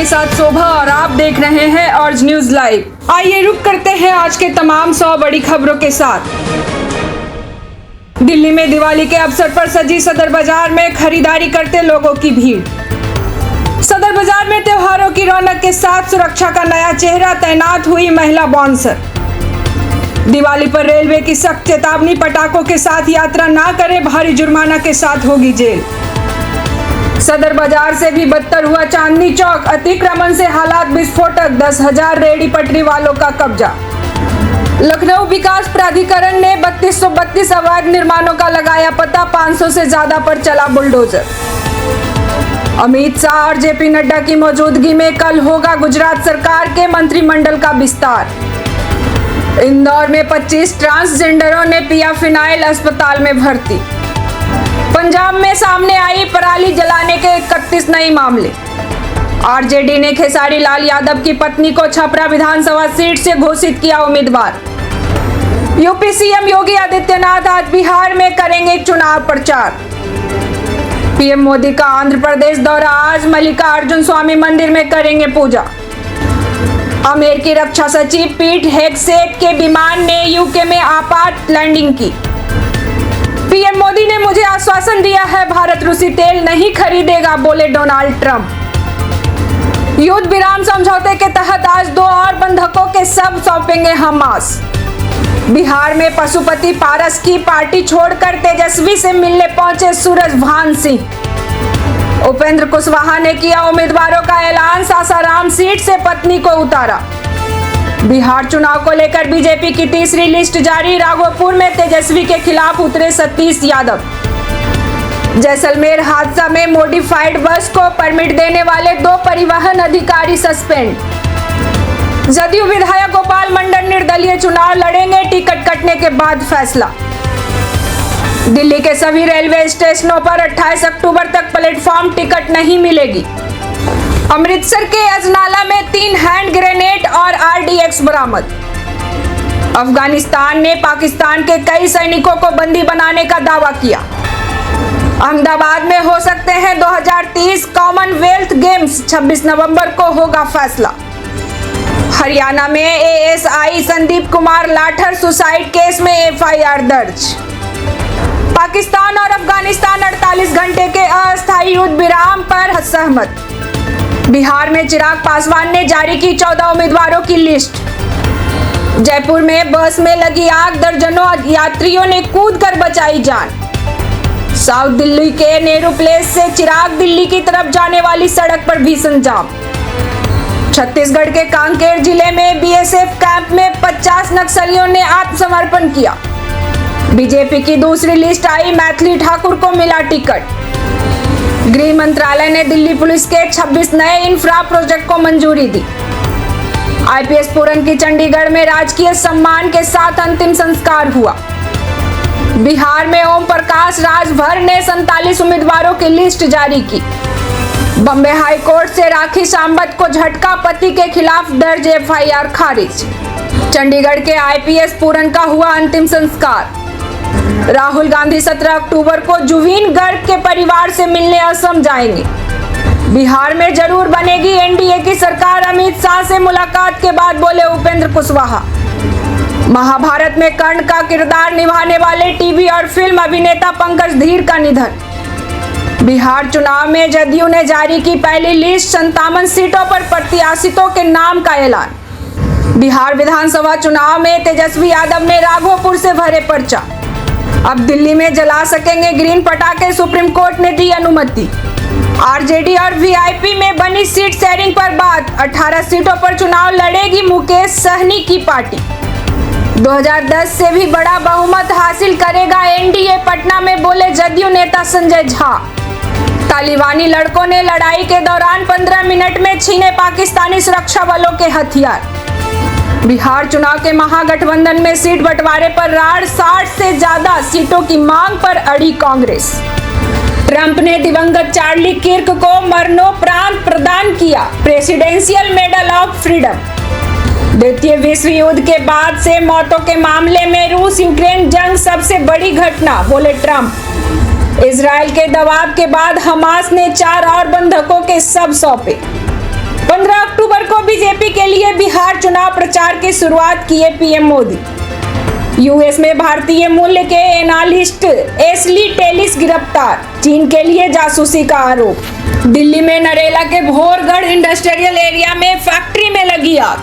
आपके साथ शोभा और आप देख रहे हैं ऑर्ज न्यूज लाइव। आइए रुक करते हैं आज के तमाम 100 बड़ी खबरों के साथ। दिल्ली में दिवाली के अवसर पर सजी सदर बाजार में खरीदारी करते लोगों की भीड़। सदर बाजार में त्योहारों की रौनक के साथ सुरक्षा का नया चेहरा, तैनात हुई महिला बाउंसर। दिवाली पर रेलवे की सख्त चेतावनी, पटाखों के साथ यात्रा ना करें, भारी जुर्माना के साथ होगी जेल। सदर बाजार से भी बदतर हुआ चांदनी चौक, अतिक्रमण से हालात विस्फोटक, 10,000 रेहड़ी पटरी वालों का कब्जा। लखनऊ विकास प्राधिकरण ने 3232 अवैध निर्माणों का लगाया पता, 500 से ज्यादा पर चला बुलडोजर। अमित शाह और जेपी नड्डा की मौजूदगी में कल होगा गुजरात सरकार के मंत्रिमंडल का विस्तार। इंदौर में 25 ट्रांसजेंडरों ने पिया फिनाइल, अस्पताल में भर्ती। पंजाब में सामने आई पराली जलाने के 31 नए मामले। आरजेडी ने खेसारी लाल यादव की पत्नी को छपरा विधानसभा सीट से घोषित किया उम्मीदवार। यूपी सीएम योगी आदित्यनाथ आज बिहार में करेंगे चुनाव प्रचार। पीएम मोदी का आंध्र प्रदेश दौरा, आज मल्लिकार्जुन स्वामी मंदिर में करेंगे पूजा। अमेरिकी रक्षा सचिव पीट हेगसेट के विमान ने यूके में आपात लैंडिंग की। पीएम मोदी ने मुझे आश्वासन दिया है, भारत रूसी तेल नहीं खरीदेगा, बोले डोनाल्ड ट्रंप। युद्ध विराम समझौते के तहत आज 2 और बंधकों के शव सौंपेंगे हमास। बिहार में पशुपति पारस की पार्टी छोड़कर तेजस्वी से मिलने पहुंचे सूरजभान सिंह। उपेंद्र कुशवाहा ने किया उम्मीदवारों का ऐलान, सासाराम सीट से पत्नी को उतारा। बिहार चुनाव को लेकर बीजेपी की तीसरी लिस्ट जारी, राघोपुर में तेजस्वी के खिलाफ उतरे सतीश यादव। जैसलमेर हादसा में मॉडिफाइड बस को परमिट देने वाले 2 परिवहन अधिकारी सस्पेंड। जदयू विधायक गोपाल मंडल निर्दलीय चुनाव लड़ेंगे, टिकट कटने के बाद फैसला। दिल्ली के सभी रेलवे स्टेशनों पर 28 अक्टूबर तक प्लेटफॉर्म टिकट नहीं मिलेगी। अमृतसर के अजनाला में 3 हैंड ग्रेनेड और आरडीएक्स बरामद। अफगानिस्तान ने पाकिस्तान के कई सैनिकों को बंदी बनाने का दावा किया। अहमदाबाद में हो सकते हैं 2030 कॉमनवेल्थ गेम्स, 26 नवंबर को होगा फैसला। हरियाणा में ASI Sandeep Kumar Lathar suicide case में एफआईआर दर्ज। पाकिस्तान और अफगानिस्तान 48 घंटे के अस्थायी युद्ध विराम पर सहमत। बिहार में चिराग पासवान ने जारी की 14 उम्मीदवारों की लिस्ट। जयपुर में बस में लगी आग, दर्जनों यात्रियों ने कूदकर बचाई जान। साउथ दिल्ली के नेहरू प्लेस से चिराग दिल्ली की तरफ जाने वाली सड़क पर भीषण जाम। छत्तीसगढ़ के कांकेर जिले में बीएसएफ कैंप में 50 नक्सलियों ने आत्मसमर्पण किया। बीजेपी की दूसरी लिस्ट आई, मैथिली ठाकुर को मिला टिकट। गृह मंत्रालय ने दिल्ली पुलिस के 26 नए इंफ्रा प्रोजेक्ट को मंजूरी दी। आईपीएस पूरन की चंडीगढ़ में राजकीय सम्मान के साथ अंतिम संस्कार हुआ। बिहार में ओम प्रकाश राजभर ने 47 उम्मीदवारों की लिस्ट जारी की। बॉम्बे हाई कोर्ट से राखी सांबत को झटका, पति के खिलाफ दर्ज एफआईआर खारिज। चंडीगढ़ के आईपीएस पूरन का हुआ अंतिम संस्कार। राहुल गांधी 17 अक्टूबर को जुवीन गर्ग के परिवार से मिलने असम जाएंगे। बिहार में जरूर बनेगी एनडीए की सरकार, अमित शाह से मुलाकात के बाद बोले उपेंद्र कुशवाहा। महाभारत में कर्ण का किरदार निभाने वाले टीवी और फिल्म अभिनेता पंकज धीर का निधन। बिहार चुनाव में जदयू ने जारी की पहली लिस्ट, 57 सीटों पर प्रत्याशियों के नाम का ऐलान। बिहार विधानसभा चुनाव में तेजस्वी यादव ने राघोपुर से भरे पर्चा। अब दिल्ली में जला सकेंगे ग्रीन पटाखे, सुप्रीम कोर्ट ने दी अनुमति। आरजेडी और वीआईपी में बनी सीट शेयरिंग पर बात, 18 सीटों पर चुनाव लड़ेगी मुकेश सहनी की पार्टी। 2010 से भी बड़ा बहुमत हासिल करेगा एनडीए, पटना में बोले जदयू नेता संजय झा। तालिबानी लड़कों ने लड़ाई के दौरान 15 मिनट में छीने पाकिस्तानी सुरक्षा बलों के हथियार। बिहार चुनाव के महागठबंधन में सीट बंटवारे पर राड़, 60 से ज्यादा सीटों की मांग पर अड़ी कांग्रेस। ट्रंप ने दिवंगत चार्ली किर्क को मरणोपरांत प्रदान किया प्रेसिडेंशियल मेडल ऑफ फ्रीडम। द्वितीय विश्व युद्ध के बाद से मौतों के मामले में रूस यूक्रेन जंग सबसे बड़ी घटना, बोले ट्रंप। इजराइल के दबाव के बाद हमास ने 4 और बंधकों के शव सौंपे। के लिए बिहार चुनाव प्रचार की शुरुआत किए पीएम मोदी। यूएस में भारतीय मूल्य के एनालिस्ट एशली टेलिस गिरफ्तार, चीन के लिए जासूसी का आरोप। दिल्ली में नरेला के भोरगढ़ इंडस्ट्रियल एरिया में फैक्ट्री में लगी आग।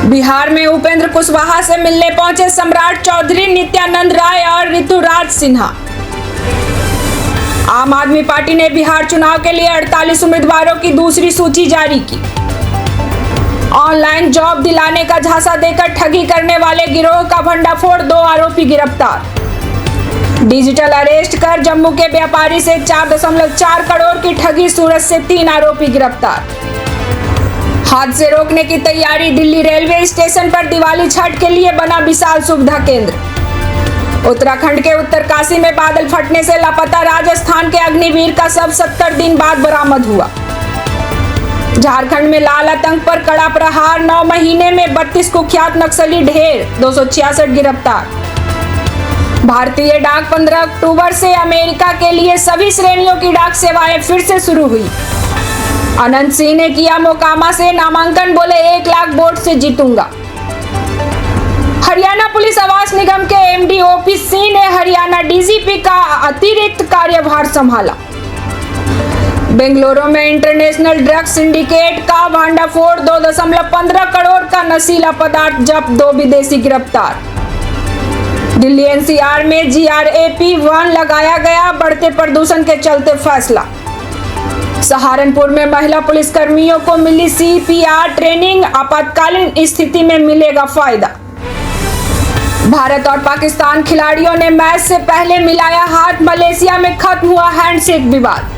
बिहार में उपेंद्र कुशवाहा से मिलने पहुंचे सम्राट चौधरी, नित्यानंद राय और ऋतुराज सिन्हा। आम आदमी पार्टी ने बिहार चुनाव के लिए 48 उम्मीदवारों की दूसरी सूची जारी की। ऑनलाइन जॉब दिलाने का झांसा देकर ठगी करने वाले गिरोह का भंडाफोड़, 2 आरोपी गिरफ्तार। डिजिटल अरेस्ट कर जम्मू के व्यापारी से 4.4 करोड़ की ठगी, सूरत से 3 आरोपी गिरफ्तार। हादसे रोकने की तैयारी, दिल्ली रेलवे स्टेशन पर दिवाली छठ के लिए बना विशाल सुविधा केंद्र। उत्तराखंड के उत्तरकाशी में बादल फटने से लापता राजस्थान के अग्निवीर का शव 70 दिन बाद बरामद हुआ। झारखंड में लाल आतंक पर कड़ा प्रहार, 9 महीने में 32 कुख्यात नक्सली ढेर, 266 गिरफ्तार। भारतीय डाक 15 अक्टूबर से अमेरिका के लिए सभी श्रेणियों की डाक सेवाएं फिर से शुरू हुई। अनंत सिंह ने किया मोकामा से नामांकन, बोले 1 लाख वोट से जीतूंगा। हरियाणा पुलिस आवास निगम के एमडी ओपी सिंह ने हरियाणा डीजीपी का अतिरिक्त कार्यभार संभाला। बेंगलुरु में इंटरनेशनल ड्रग सिंडिकेट का भंडाफोड़, 2.15 करोड़ का नशीला पदार्थ जब्त, 2 विदेशी गिरफ्तार। दिल्ली एनसीआर में GRAP 1 लगाया गया, बढ़ते प्रदूषण के चलते फैसला। सहारनपुर में महिला पुलिसकर्मियों को मिली CPR ट्रेनिंग, आपातकालीन स्थिति में मिलेगा फायदा। भारत और पाकिस्तान खिलाड़ियों ने मैच से पहले मिलाया हाथ, मलेशिया में खत्म हुआ हैंडशेक विवाद।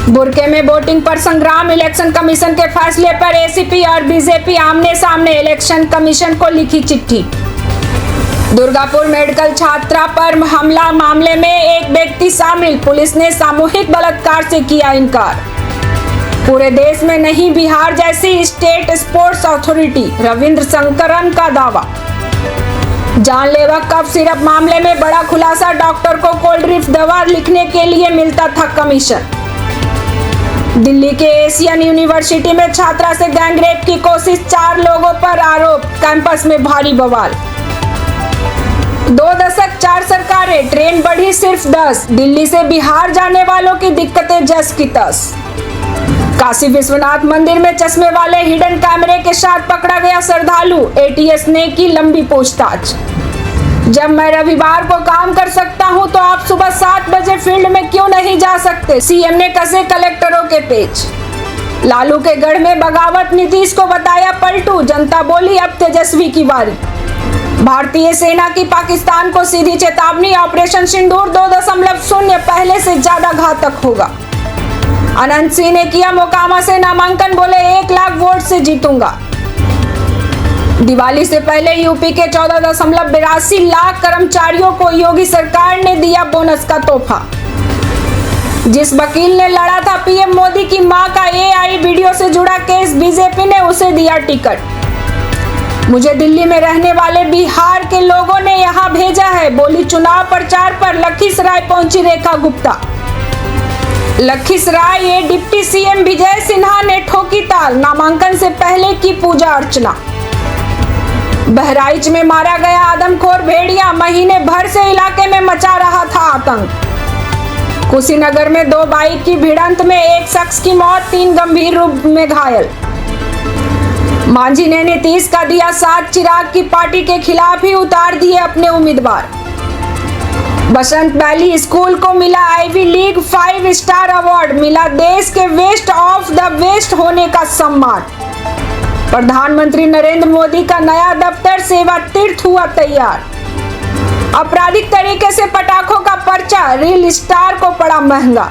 बुरके में वोटिंग पर संग्राम, इलेक्शन कमीशन के फैसले पर ACP और बीजेपी आमने सामने, इलेक्शन कमीशन को लिखी चिट्ठी। दुर्गापुर मेडिकल छात्रा पर हमला मामले में एक व्यक्ति शामिल, पुलिस ने सामूहिक बलात्कार से किया इनकार। पूरे देश में नहीं बिहार जैसी state sports authority, Ravindra Shankaran का दावा। जानलेवा कफ सिरप मामले में बड़ा खुलासा, डॉक्टर को कोल्ड ड्रिंक दवा लिखने के लिए मिलता था कमीशन। दिल्ली के एशियन यूनिवर्सिटी में छात्रा से गैंगरेप की कोशिश, 4 लोगों पर आरोप, कैंपस में भारी बवाल। 2 दशक 4 सरकारें, ट्रेन बढ़ी सिर्फ 10, दिल्ली से बिहार जाने वालों की दिक्कतें जस की तस। काशी विश्वनाथ मंदिर में चश्मे वाले हिडन कैमरे के साथ पकड़ा गया श्रद्धालु, ATS ने की लंबी पूछताछ। जब मैं रविवार को काम कर सकता हूं तो आप सुबह 7 बजे फील्ड में क्यों नहीं जा सकते, CM ने कसे कलेक्टरों के पेच। लालू के गढ़ में बगावत, नीतीश को बताया पलटू, जनता बोली अब तेजस्वी की बारी। भारतीय सेना की पाकिस्तान को सीधी चेतावनी, ऑपरेशन सिंदूर 2.0 पहले से ज्यादा घातक होगा। अनंत सिंह ने किया मोकामा से नामांकन, बोले 1 लाख वोट से जीतूंगा। दिवाली से पहले यूपी के 14.82 लाख कर्मचारियों को योगी सरकार ने दिया बोनस का तोहफा। जिस वकील ने लड़ा था पीएम मोदी की मां का AI वीडियो से जुड़ा केस, बीजेपी ने उसे दिया टिकट। मुझे दिल्ली में रहने वाले बिहार के लोगों ने यहां भेजा है, बोली चुनाव प्रचार पर लखीसराय पहुंची रेखा गुप्ता। लखीसराय ये डिप्टी CM विजय सिन्हा ने ठोकी ताल, नामांकन से पहले की पूजा अर्चना। बहराइच में मारा गया आदमखोर भेड़िया, महीने भर से इलाके में मचा रहा था आतंक। कुशीनगर में 2 बाइक की भिड़ंत में एक शख्स की मौत, 3 गंभीर रूप में घायल। मांझी ने नीतीश का दिया साथ, चिराग की पार्टी के खिलाफ ही उतार दिए अपने उम्मीदवार। बसंत वैली स्कूल को मिला आईवी लीग 5 स्टार अवार्ड, मिला देश के वेस्ट ऑफ द वेस्ट होने का सम्मान। प्रधानमंत्री नरेंद्र मोदी का नया दफ्तर सेवा तीर्थ हुआ तैयार। आपराधिक तरीके से पटाखों का पर्चा, रील स्टार को पड़ा महंगा।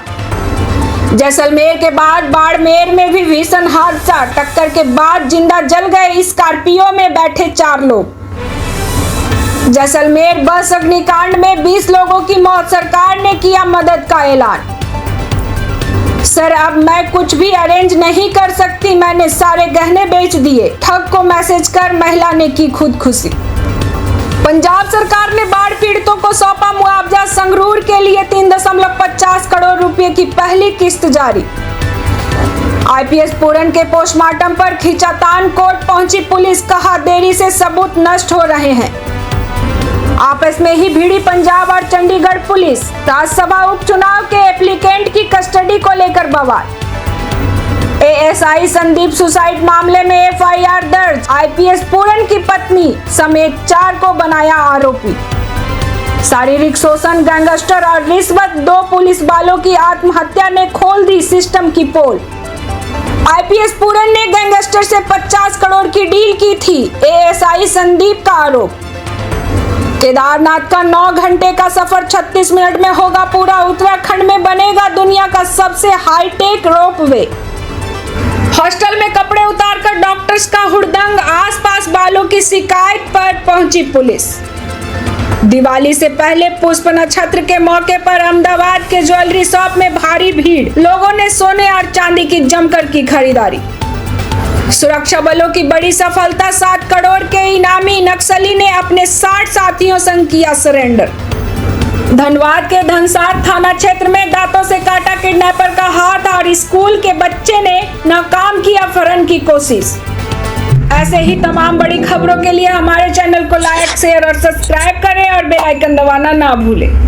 जैसलमेर के बाद बाड़मेर में भी भीषण हादसा, टक्कर के बाद जिंदा जल गए स्कॉर्पियो में बैठे 4 लोग। जैसलमेर बस अग्निकांड में 20 लोगों की मौत, सरकार ने किया मदद का ऐलान। सर अब मैं कुछ भी अरेंज नहीं कर सकती, मैंने सारे गहने बेच दिए, ठग को मैसेज कर महिला ने की खुदकुशी। पंजाब सरकार ने बाढ़ पीड़ितों को सौंपा मुआवजा, संगरूर के लिए 3.50 करोड़ रुपए की पहली किस्त जारी। आईपीएस पूरन के पोस्टमार्टम पर खींचातान कोर्ट पहुंची पुलिस, कहा देरी से सबूत नष्ट हो रहे हैं। आपस में ही भिड़ी पंजाब और चंडीगढ़ पुलिस, राज्यसभा उपचुनाव के एप्लीकेंट की कस्टडी को लेकर बवाल। एएसआई संदीप सुसाइड मामले में एफआईआर दर्ज, आईपीएस पूरन की पत्नी समेत 4 को बनाया आरोपी। शारीरिक शोषण, गैंगस्टर और रिश्वत, 2 पुलिस वालों की आत्महत्या ने खोल दी सिस्टम की पोल। आईपीएस पूरन ने गैंगस्टर से 50 करोड़ की डील की थी, एएसआई संदीप का आरोप। केदारनाथ का 9 घंटे का सफर 36 मिनट में होगा पूरा, उत्तराखंड में बनेगा दुनिया का सबसे हाईटेक रोपवे। हॉस्टल में कपड़े उतारकर डॉक्टर्स का हुड़दंग, आसपास वालों की शिकायत पर पहुंची पुलिस। दिवाली से पहले पुष्प नक्षत्र के मौके पर अहमदाबाद के ज्वेलरी शॉप में भारी भीड़, लोगों ने सोने और चांदी की जमकर की खरीदारी। सुरक्षा बलों की बड़ी सफलता, 7 करोड़ के इनामी नक्सली ने अपने 60 साथियों संग किया सरेंडर। धनबाद के धनसार थाना क्षेत्र में दांतों से काटा किडनैपर का हाथ और स्कूल के बच्चे ने नाकाम किया अपहरण की कोशिश। ऐसे ही तमाम बड़ी खबरों के लिए हमारे चैनल को लाइक, शेयर और सब्सक्राइब करें और बेल आइकन दबाना ना भूलें।